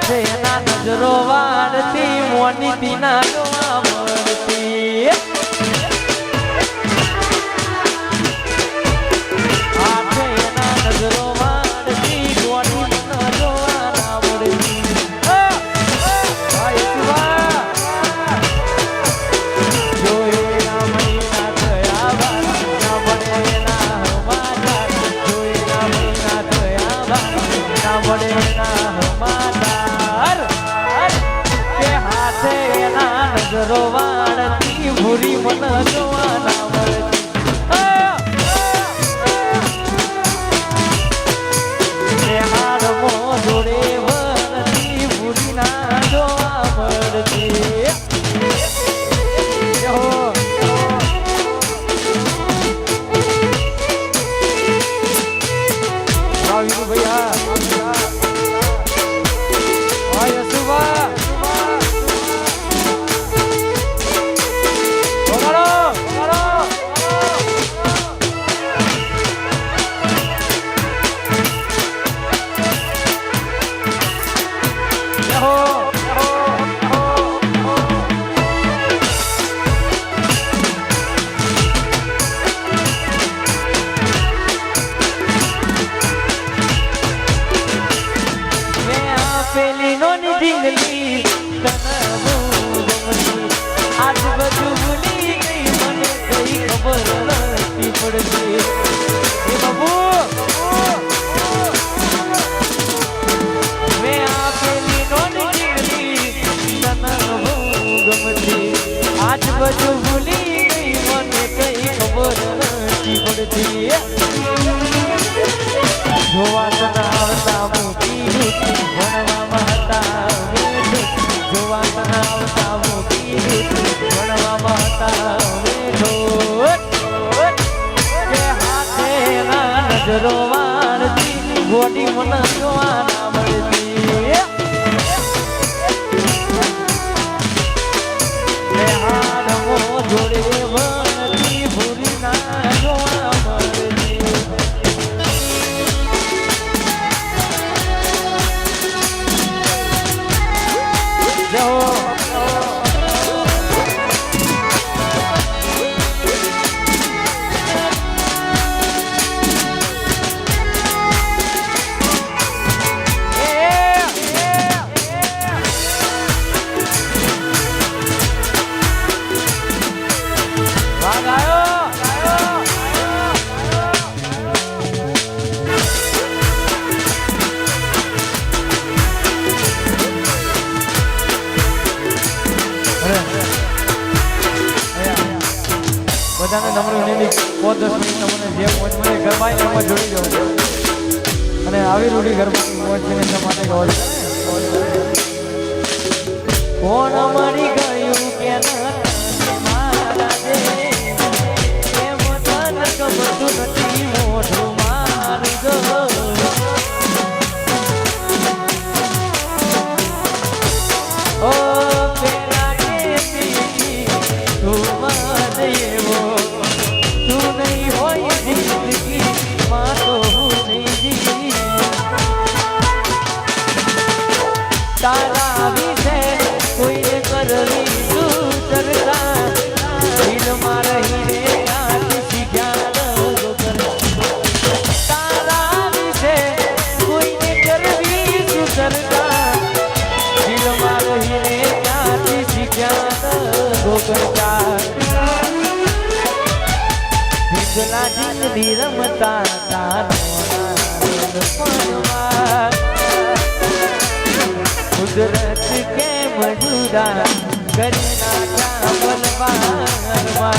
હાથે એના નજરો વાળતી મોની દીના જોવા મળતી હાથે એના નજરો વાળતી મોની દીના જોવા ના મળતી નજરો વાળતી ભૂરી મન જોવાના મળતી હારમો જોડે વળતી ભૂરી ના જોવા મળતી ભૈયા જિંદગી આજ બધું ભૂલી ગઈ મને કઈ ખબર નથી પડતી એ બાબુ મેં આપેલી નોની જિંદગી તને બહુ ગમતી આજ બધું ભૂલી ગઈ મને કઈ ખબર નથી પડતી જોવા તને આવતા મોટી ભણવામાં હતા નજરો વાળતી ગોડી મન જોવાના મળતી હારમો જોડે વળતી ભૂરી ના જોવા મળતી બધાને નમ્ર વિનંતી 5-10 મિનિટ તમને જે મોજ મળે ગરબા એમાં જોડી જાવ અને આવી રૂડી ગરબાની મોજ છે એના માટે ગવાજ કોણ મરી ગયું કે મારા દે એમ તન કબતું નથી મોઢું મારું ગો ઓ પેલા કેતી તું મને એવો તારા વિશે કોઈને કરવી તું ચર્ચા દિલમાં રહીને યાદ શીખ્યા તારા વિશે કોઈને કરવી તું ચર્ચા દિલમાં રહીને યાદ શીખ્યા કરતા હિંગલા જિંદગી રમતા તારા કુદરત કે મજુદા કરી નાખ્યા બલવાનમાં